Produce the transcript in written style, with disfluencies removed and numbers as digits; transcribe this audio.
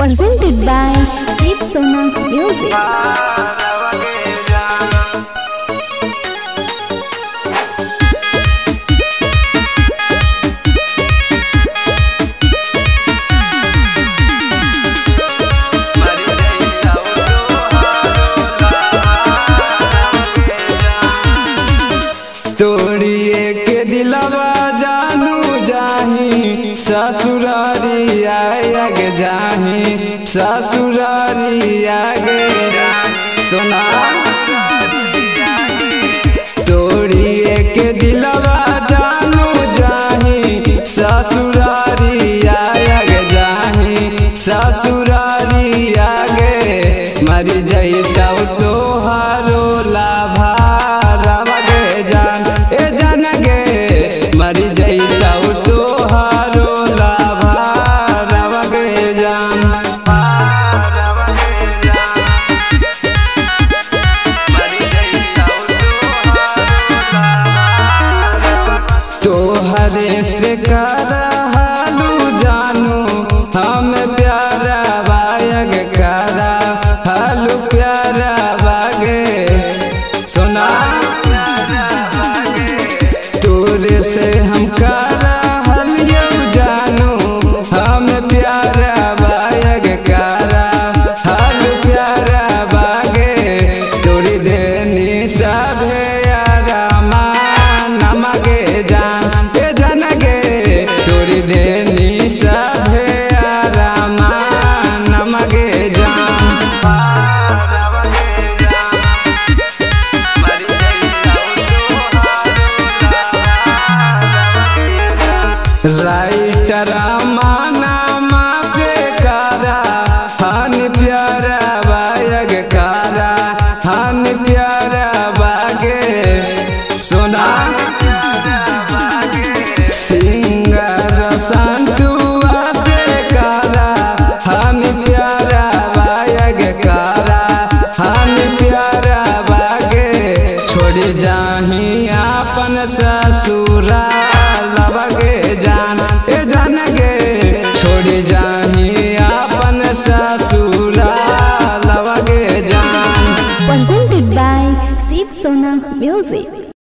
presented by Shiv Sona Music. तोड़िए के दिलवा जानू जाही ससुरारी आगे जाही ससुरारी आगे सुना। तोड़िए के दिलवा जानू जाही ससुरारी आगे जाही ससुरारी आगे मर जैता तोहारो लाभा मरी जैता तोहारो लाभा रवगे जान। तोहरे से करहालू जानू हम प्यारा बायग करा हालू प्यारा बागे सुना। तोरे से हम करहलियो जानू हम प्यारा बायग करा हाल प्यारा बागे तोरी देनी सभे यारामा नमगे जान ए जनगे तोरी देनी सभे यारामा नमगे जान। राइटर माना से कारा हन प्यारा बायग कारा हन प्यारा बागे सुना।